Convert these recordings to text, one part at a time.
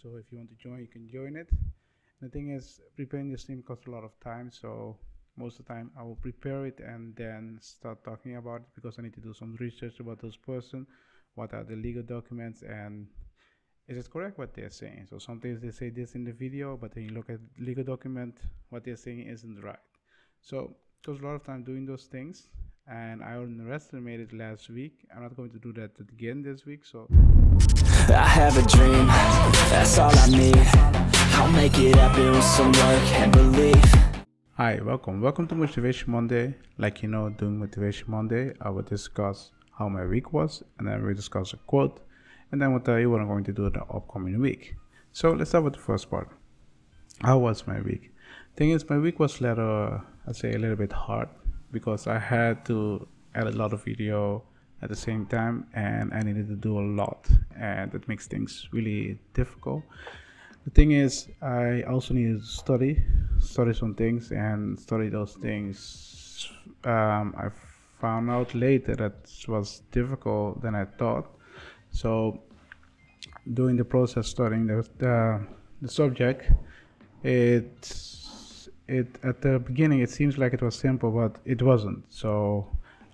So if you want to join, you can join it. The thing is, preparing the stream costs a lot of time, so most of the time I will prepare it and then start talking about it because I need to do some research about those person, what are the legal documents, and is it correct what they're saying. So sometimes they say this in the video, but then you look at legal document, what they're saying isn't right. So it goes a lot of time doing those things, and I underestimated last week. I'm not going to do that again this week. So I have a dream, that's all I need. I'll make it happen with some work and belief. Hi, welcome to Motivation Monday. Like you know, during Motivation Monday, I will discuss how my week was, and then we'll discuss a quote, and then we'll tell you what I'm going to do in the upcoming week. So let's start with the first part. How was my week? Thing is, my week was I'd say a little bit hard because I had to edit a lot of video at the same time, and I needed to do a lot, and that makes things really difficult. The thing is, I also needed to study some things, and study those things. I found out later that it was difficult than I thought. So during the process studying the subject, it at the beginning it seems like it was simple, but it wasn't. So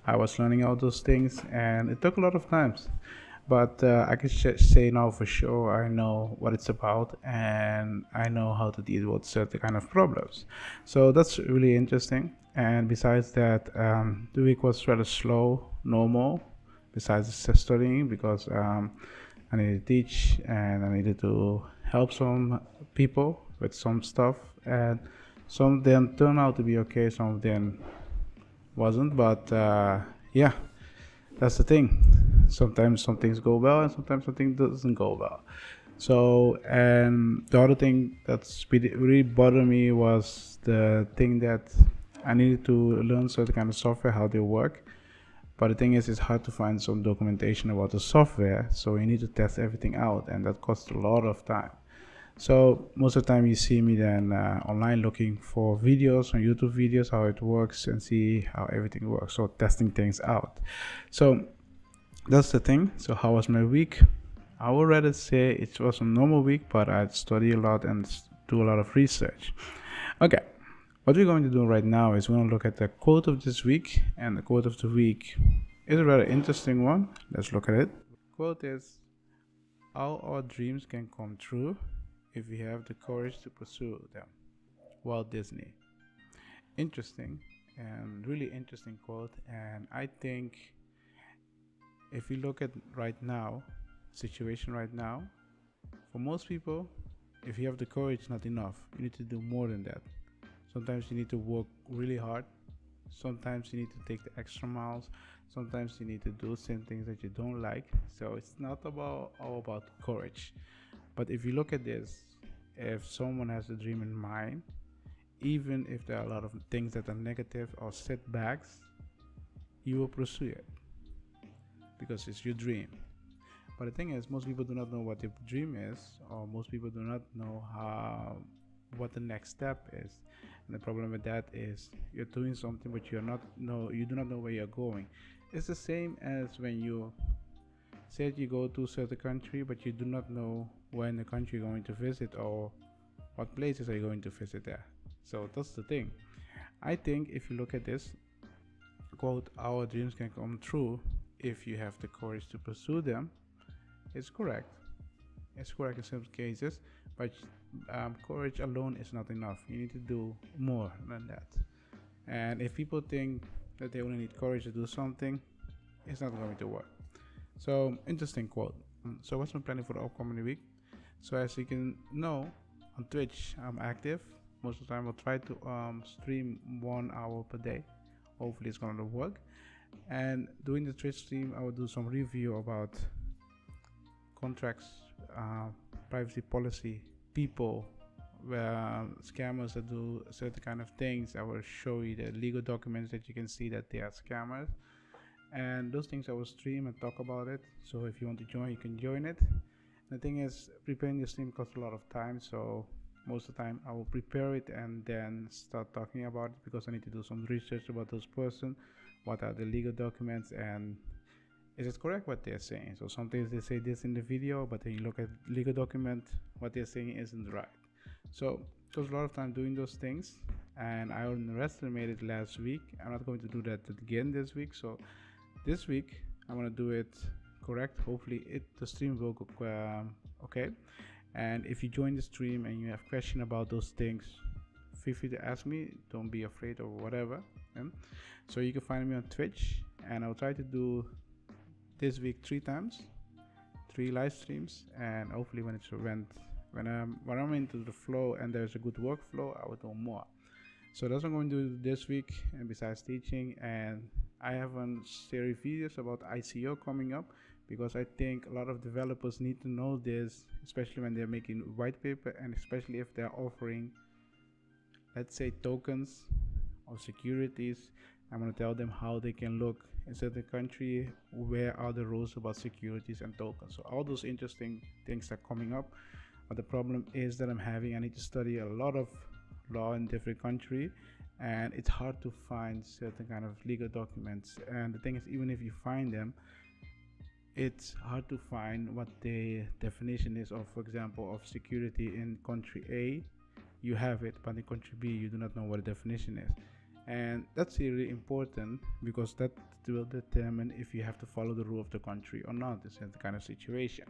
I was learning all those things, and it took a lot of times. But I can say now for sure I know what it's about, and I know how to deal with certain kind of problems. So that's really interesting. And besides that, the week was rather slow, normal. Besides the studying, because I needed to teach and I needed to help some people with some stuff, and some of them turned out to be okay, some of them wasn't. But yeah, that's the thing. Sometimes some things go well, and sometimes something doesn't go well. So, and the other thing that's really bothered me was the thing that I needed to learn certain kind of software, how they work. But the thing is, it's hard to find some documentation about the software, so you need to test everything out, and that costs a lot of time. So most of the time you see me then online looking for videos on YouTube videos, how it works, and see how everything works, so testing things out. So that's the thing. So how was my week? I would rather say it was a normal week, but I'd study a lot and do a lot of research. Okay, what we're going to do right now is we're going to look at the quote of this week, and the quote of the week is a rather interesting one. Let's look at it. The quote is, "All our dreams can come true if we have the courage to pursue them." Walt Disney. Interesting, and really interesting quote. And I think if you look at right now, situation right now, for most people, if you have the courage, not enough. You need to do more than that. Sometimes you need to work really hard. Sometimes you need to take the extra miles. Sometimes you need to do some things that you don't like. So it's not all about courage. But if you look at this, if someone has a dream in mind, even if there are a lot of things that are negative or setbacks, you will pursue it because it's your dream. But the thing is, most people do not know what their dream is, or most people do not know what the next step is. And the problem with that is you're doing something, but you do not know where you're going. It's the same as when you said you go to a certain country, but you do not know where in the country you're going to visit, or what places are you going to visit there. So that's the thing. I think if you look at this quote, "Our dreams can come true if you have the courage to pursue them," it's correct. It's correct in some cases, but courage alone is not enough. You need to do more than that. And if people think that they only need courage to do something, it's not going to work. So, interesting quote. So what's my planning for the upcoming week? So as you can know, on Twitch I'm active. Most of the time I'll try to stream 1 hour per day. Hopefully it's going to work. And during the Twitch stream, I will do some review about contracts, privacy policy, people, scammers that do certain kind of things. I will show you the legal documents that you can see that they are scammers, and those things I will stream and talk about it. So if you want to join, you can join it. The thing is, preparing the stream costs a lot of time, so most of the time I will prepare it and then start talking about it because I need to do some research about those person, what are the legal documents, and is it correct what they're saying? So sometimes they say this in the video, but then you look at legal document, what they're saying isn't right. So it was a lot of time doing those things, and I underestimated last week. I'm not going to do that again this week. So this week I'm going to do it correct. Hopefully the stream will go okay. And if you join the stream and you have question about those things, feel free to ask me. Don't be afraid or whatever. So you can find me on Twitch, and I'll try to do this week 3 times, 3 live streams, and hopefully when I'm into the flow and there's a good workflow, I will do more. So that's what I'm going to do this week, and besides teaching. And I have a series of videos about ICO coming up, because I think a lot of developers need to know this, especially when they're making white paper, and especially if they're offering, let's say, tokens or securities. I'm going to tell them how they can look in certain country, where are the rules about securities and tokens. So all those interesting things are coming up. But the problem is that I need to study a lot of law in different country, and it's hard to find certain kind of legal documents. And the thing is, even if you find them, it's hard to find what the definition is of, for example, of security in country A. You have it, but in country B you do not know what the definition is. And that's really important, because that will determine if you have to follow the rule of the country or not. This is the kind of situation.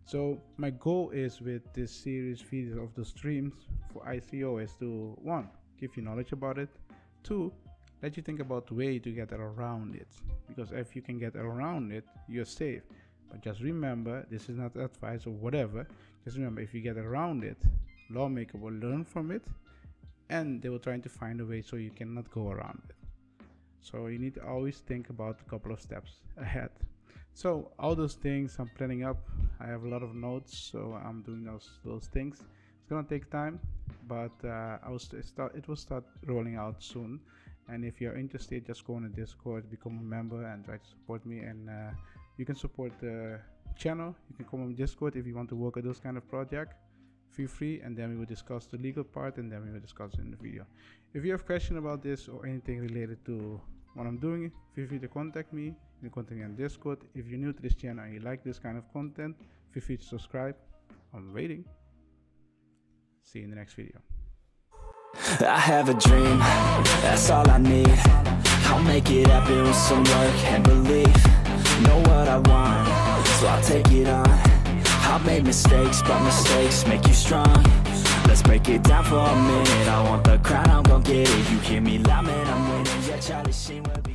So my goal is, with this series video of the streams for ICO, is to 1, give you knowledge about it, 2, let you think about the way to get around it, because if you can get around it, you're safe. But just remember, this is not advice or whatever. Just remember, if you get around it, lawmaker will learn from it, and they will try to find a way so you cannot go around it. So you need to always think about a couple of steps ahead. So all those things I'm planning up. I have a lot of notes, so I'm doing those things. It's gonna take time, but it will start rolling out soon. And if you're interested, just go on the Discord, become a member, and try to support me. And you can support the channel. You can come on Discord if you want to work on those kind of project. Feel free, and then we will discuss the legal part, and then we will discuss it in the video. If you have questions about this or anything related to what I'm doing, feel free to contact me. You can contact me on Discord. If you're new to this channel and you like this kind of content, feel free to subscribe. I'm waiting. See you in the next video. I have a dream, that's all I need. I'll make it happen with some work and belief. Know what I want, so I'll take it on. I've made mistakes, but mistakes make you strong. Let's break it down for a minute. I want the crown, I'm gon' get it. You hear me loud, man, I'm winning. Yeah, Charlie Sheen will be